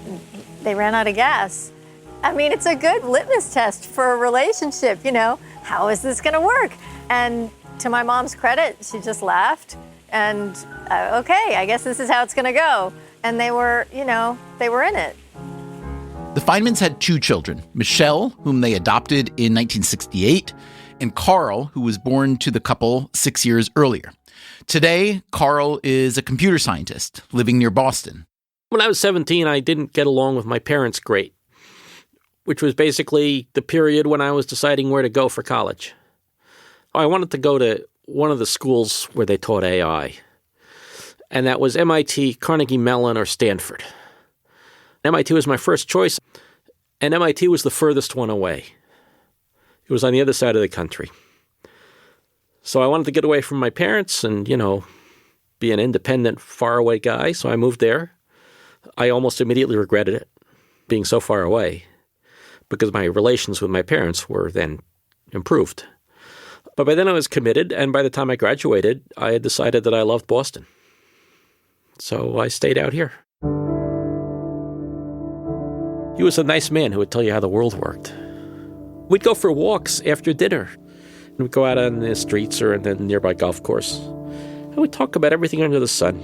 they ran out of gas. I mean, it's a good litmus test for a relationship, you know. How is this gonna work? And to my mom's credit, she just laughed, and okay, I guess this is how it's gonna go. And they were, you know, they were in it. The Feynmans had 2 children, Michelle, whom they adopted in 1968, and Carl, who was born to the couple 6 years earlier. Today, Carl is a computer scientist living near Boston. When I was 17, I didn't get along with my parents great, which was basically the period when I was deciding where to go for college. I wanted to go to one of the schools where they taught AI, and that was MIT, Carnegie Mellon, or Stanford. MIT was my first choice, and MIT was the furthest one away. It was on the other side of the country. So I wanted to get away from my parents and, you know, be an independent, faraway guy, so I moved there. I almost immediately regretted it, being so far away, because my relations with my parents were then improved. But by then I was committed, and by the time I graduated, I had decided that I loved Boston. So I stayed out here. He was a nice man who would tell you how the world worked. We'd go for walks after dinner. We'd go out on the streets or in the nearby golf course. And we'd talk about everything under the sun.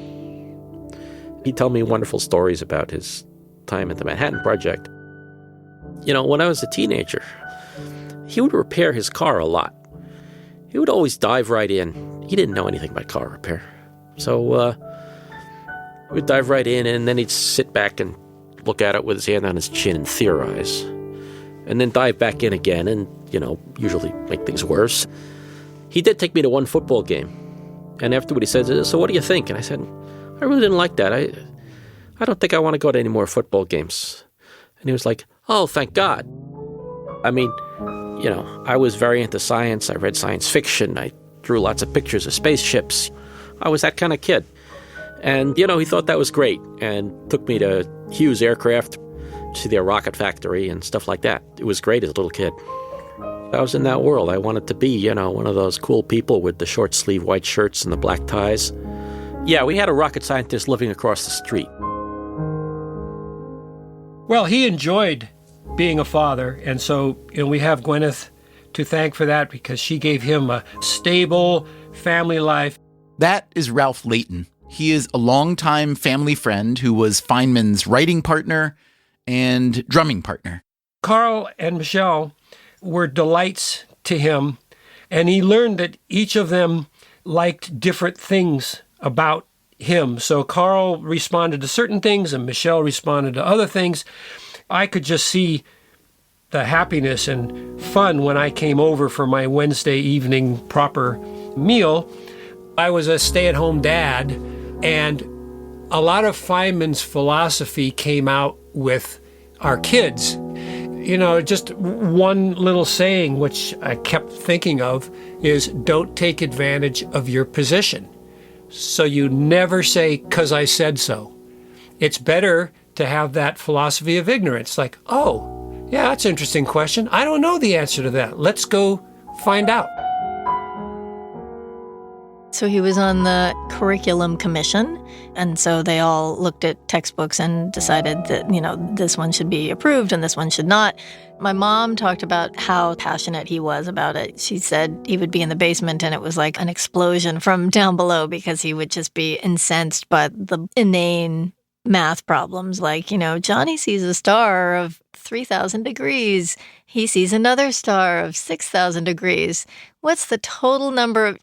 He'd tell me wonderful stories about his time at the Manhattan Project. You know, when I was a teenager, he would repair his car a lot. He would always dive right in. He didn't know anything about car repair. So we'd dive right in, and then he'd sit back and look at it with his hand on his chin and theorize. And then dive back in again and, you know, usually make things worse. He did take me to one football game. And afterward he said, so what do you think? And I said, I really didn't like that. I don't think I want to go to any more football games. And he was like, oh, thank God. I mean, you know, I was very into science. I read science fiction. I drew lots of pictures of spaceships. I was that kind of kid. And, you know, he thought that was great and took me to Hughes Aircraft, to their rocket factory and stuff like that. It was great as a little kid. I was in that world. I wanted to be, you know, one of those cool people with the short sleeve white shirts and the black ties. Yeah, we had a rocket scientist living across the street. Well, he enjoyed being a father, and so, you know, we have Gwyneth to thank for that because she gave him a stable family life. That is Ralph Layton. He is a longtime family friend who was Feynman's writing partner and drumming partner. Carl and Michelle were delights to him, and he learned that each of them liked different things about him. So Carl responded to certain things, and Michelle responded to other things. I could just see the happiness and fun when I came over for my Wednesday evening proper meal. I was a stay-at-home dad, and a lot of Feynman's philosophy came out with our kids. You know, just one little saying which I kept thinking of is don't take advantage of your position. So you never say, 'cause I said so. It's better to have that philosophy of ignorance, like, oh, yeah, that's an interesting question. I don't know the answer to that. Let's go find out. So he was on the curriculum commission, and so they all looked at textbooks and decided that, you know, this one should be approved and this one should not. My mom talked about how passionate he was about it. She said he would be in the basement and it was like an explosion from down below because he would just be incensed by the inane math problems. Like, you know, Johnny sees a star of 3,000 degrees. He sees another star of 6,000 degrees. What's the total number of...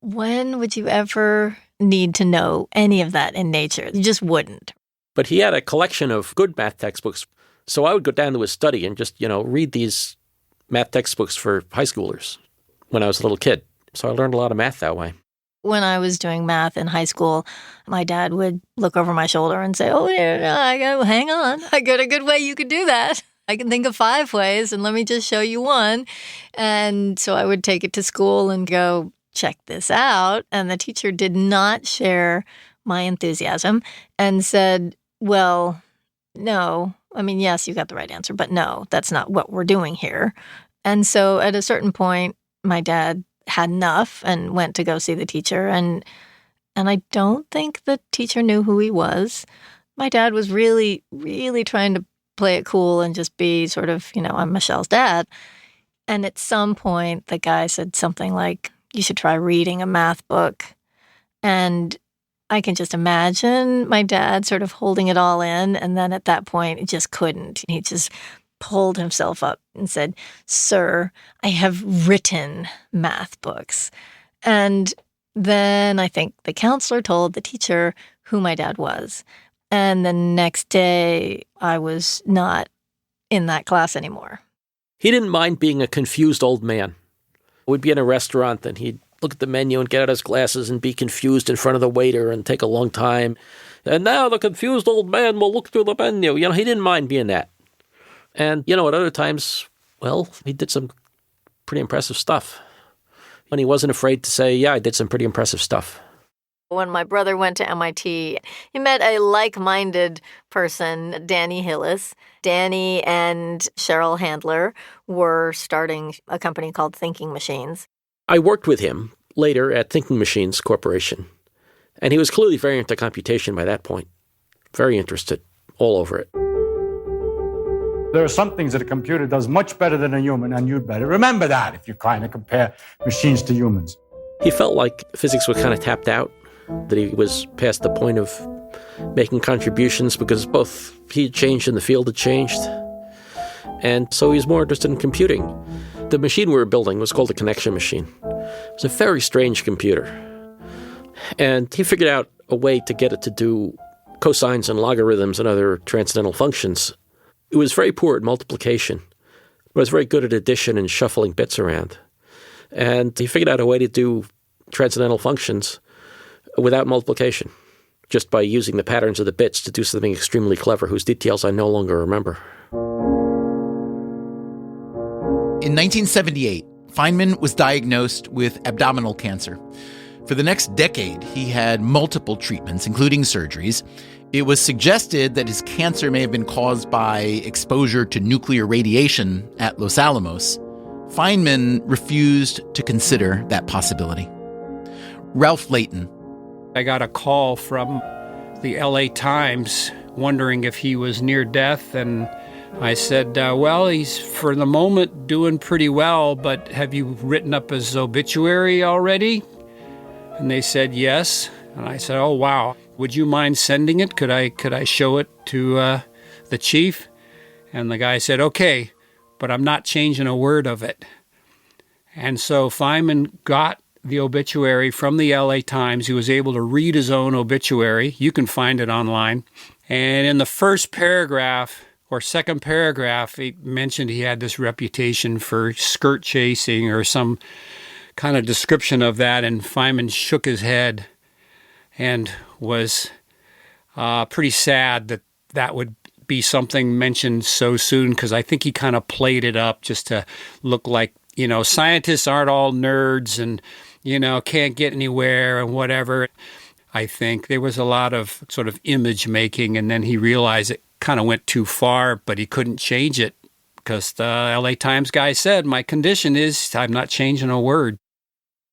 When would you ever need to know any of that in nature? You just wouldn't. But he had a collection of good math textbooks. So I would go down to his study and just, you know, read these math textbooks for high schoolers when I was a little kid. So I learned a lot of math that way. When I was doing math in high school, my dad would look over my shoulder and say, oh, yeah, hang on. I got a good way you could do that. I can think of 5 ways, and let me just show you one. And so I would take it to school and go, check this out. And the teacher did not share my enthusiasm and said, well, no. I mean, yes, you got the right answer, but no, that's not what we're doing here. And so at a certain point, my dad had enough and went to go see the teacher. And I don't think the teacher knew who he was. My dad was really, really trying to play it cool and just be sort of, I'm Michelle's dad. And at some point, the guy said something like, you should try reading a math book. And I can just imagine my dad sort of holding it all in. And then at that point, he just couldn't. He just pulled himself up and said, sir, I have written math books. And then I think the counselor told the teacher who my dad was. And the next day, I was not in that class anymore. He didn't mind being a confused old man. We'd be in a restaurant and he'd look at the menu and get out his glasses and be confused in front of the waiter and take a long time. And now the confused old man will look through the menu. He didn't mind being that. And, at other times, well, he did some pretty impressive stuff. And he wasn't afraid to say, yeah, I did some pretty impressive stuff. When my brother went to MIT, he met a like-minded person, Danny Hillis. Danny and Cheryl Handler were starting a company called Thinking Machines. I worked with him later at Thinking Machines Corporation, and he was clearly very into computation by that point. Very interested, all over it. There are some things that a computer does much better than a human, and you'd better remember that if you kind of compare machines to humans. He felt like physics was kind of tapped out, that he was past the point of making contributions because both he had changed and the field had changed. And so he was more interested in computing. The machine we were building was called a connection machine. It was a very strange computer. And he figured out a way to get it to do cosines and logarithms and other transcendental functions. It was very poor at multiplication, but it was very good at addition and shuffling bits around. And he figured out a way to do transcendental functions without multiplication, just by using the patterns of the bits to do something extremely clever, whose details I no longer remember. In 1978, Feynman was diagnosed with abdominal cancer. For the next decade, he had multiple treatments, including surgeries. It was suggested that his cancer may have been caused by exposure to nuclear radiation at Los Alamos. Feynman refused to consider that possibility. Ralph Layton. I got a call from the LA Times wondering if he was near death, and I said, well, he's for the moment doing pretty well, but have you written up his obituary already? And they said yes. And I said, oh, wow. Would you mind sending it? Could I show it to the chief? And the guy said, okay, but I'm not changing a word of it. And so Feynman got the obituary from the LA Times. He was able to read his own obituary. You can find it online. And in the first paragraph or second paragraph, he mentioned he had this reputation for skirt chasing or some kind of description of that. And Feynman shook his head and was pretty sad that that would be something mentioned so soon, because I think he kind of played it up just to look like, scientists aren't all nerds and can't get anywhere and whatever. I think there was a lot of sort of image making, and then he realized it kind of went too far, but he couldn't change it because the LA Times guy said, my condition is I'm not changing a word.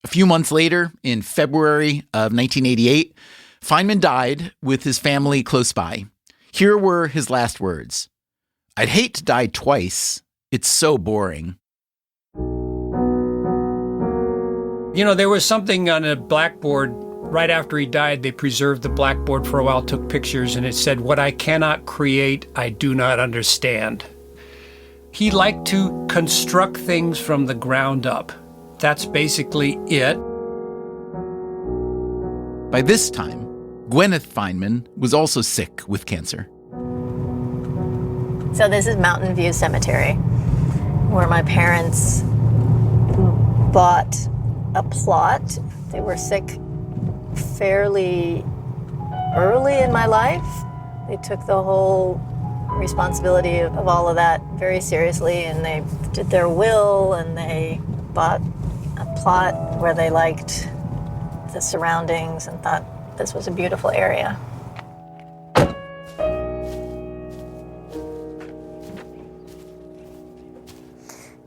A few months later, in February of 1988, Feynman died with his family close by. Here were his last words. I'd hate to die twice. It's so boring. There was something on a blackboard right after he died. They preserved the blackboard for a while, took pictures, and it said, what I cannot create, I do not understand. He liked to construct things from the ground up. That's basically it. By this time, Gwyneth Feynman was also sick with cancer. So this is Mountain View Cemetery, where my parents bought a plot. They were sick fairly early in my life. They took the whole responsibility of all of that very seriously, and they did their will, and they bought a plot where they liked the surroundings and thought this was a beautiful area.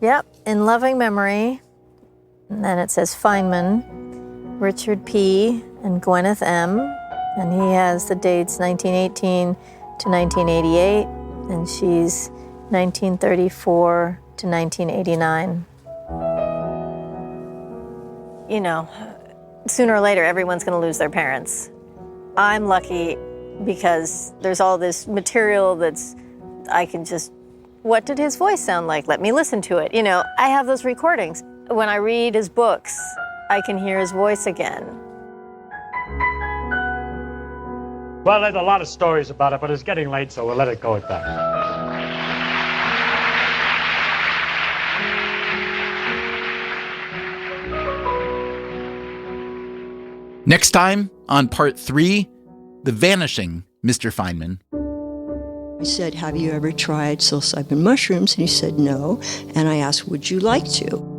Yep, in loving memory. And then it says Feynman, Richard P. and Gwyneth M. And he has the dates 1918 to 1988, and she's 1934 to 1989. You know, sooner or later, everyone's going to lose their parents. I'm lucky because there's all this material I can just, what did his voice sound like? Let me listen to it. You know, I have those recordings. When I read his books, I can hear his voice again. Well, there's a lot of stories about it, but it's getting late, so we'll let it go at that. Next time on part 3, The Vanishing Mr. Feynman. I said, have you ever tried psilocybin mushrooms? And he said, no. And I asked, would you like to?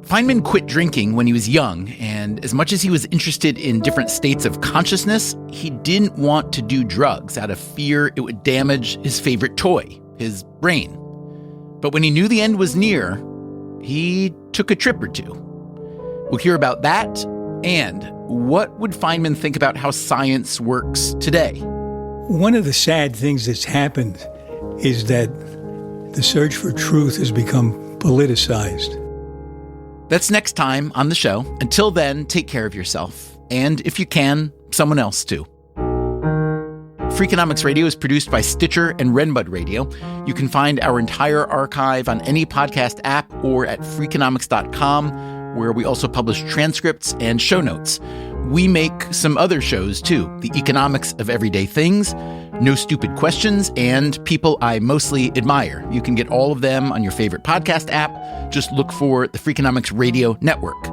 Feynman quit drinking when he was young, and as much as he was interested in different states of consciousness, he didn't want to do drugs out of fear it would damage his favorite toy, his brain. But when he knew the end was near, he took a trip or two. We'll hear about that, and what would Feynman think about how science works today? One of the sad things that's happened is that the search for truth has become politicized. That's next time on the show. Until then, take care of yourself. And if you can, someone else too. Freakonomics Radio is produced by Stitcher and Renbud Radio. You can find our entire archive on any podcast app or at freakonomics.com, where we also publish transcripts and show notes. We make some other shows too. The Economics of Everyday Things, No Stupid Questions, and People I Mostly Admire. You can get all of them on your favorite podcast app. Just look for the Freakonomics Radio Network.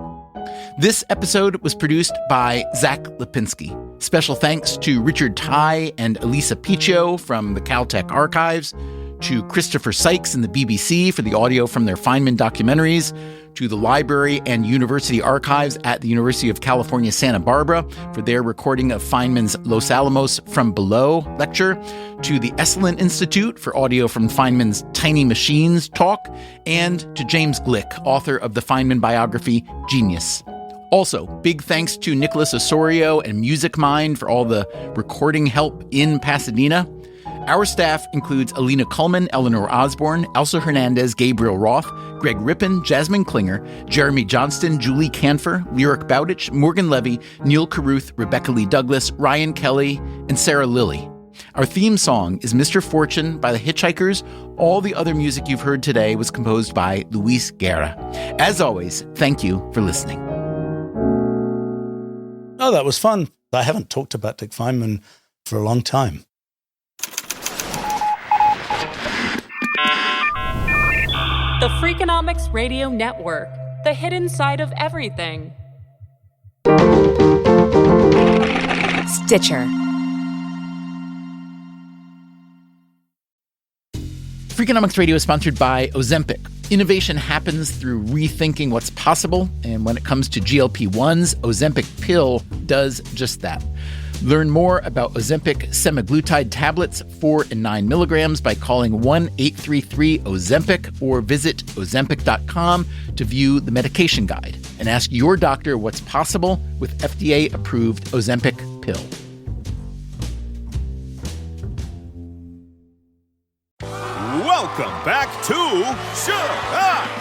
This episode was produced by Zach Lipinski. Special thanks to Richard Ty and Elisa Piccio from the Caltech Archives, to Christopher Sykes and the BBC for the audio from their Feynman documentaries, to the Library and University Archives at the University of California, Santa Barbara for their recording of Feynman's Los Alamos From Below lecture, to the Esalen Institute for audio from Feynman's Tiny Machines talk, and to James Glick, author of the Feynman biography, Genius. Also, big thanks to Nicholas Osorio and Music Mind for all the recording help in Pasadena. Our staff includes Alina Kuhlman, Eleanor Osborne, Elsa Hernandez, Gabriel Roth, Greg Rippin, Jasmine Klinger, Jeremy Johnston, Julie Canfer, Lyric Bowditch, Morgan Levy, Neil Carruth, Rebecca Lee Douglas, Ryan Kelly, and Sarah Lilly. Our theme song is Mr. Fortune by the Hitchhikers. All the other music you've heard today was composed by Luis Guerra. As always, thank you for listening. Oh, that was fun. I haven't talked about Dick Feynman for a long time. The Freakonomics Radio Network, the hidden side of everything. Stitcher. Freakonomics Radio is sponsored by Ozempic. Innovation happens through rethinking what's possible, and when it comes to GLP-1s, Ozempic pill does just that. Learn more about Ozempic semaglutide tablets, 4 and 9 milligrams, by calling 1-833-OZEMPIC or visit Ozempic.com to view the medication guide and ask your doctor what's possible with FDA-approved Ozempic pill. Welcome back to Sure,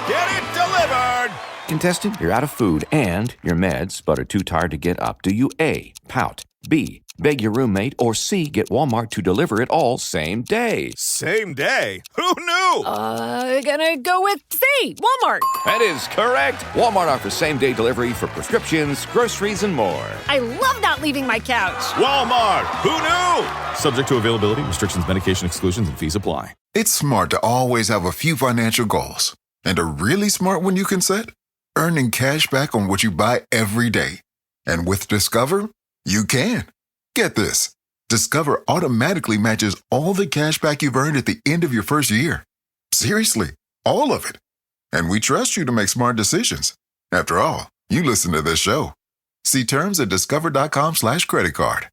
Get It Delivered! Contestant, you're out of food and your meds, but are too tired to get up. Do you A, pout, B, beg your roommate, or C, get Walmart to deliver it all same day? Same day? Who knew? Gonna go with C, Walmart. That is correct. Walmart offers same-day delivery for prescriptions, groceries, and more. I love not leaving my couch. Walmart! Who knew? Subject to availability, restrictions, medication exclusions, and fees apply. It's smart to always have a few financial goals. And a really smart one you can set? Earning cash back on what you buy every day. And with Discover, you can. Get this. Discover automatically matches all the cash back you've earned at the end of your first year. Seriously, all of it. And we trust you to make smart decisions. After all, you listen to this show. See terms at discover.com/credit card.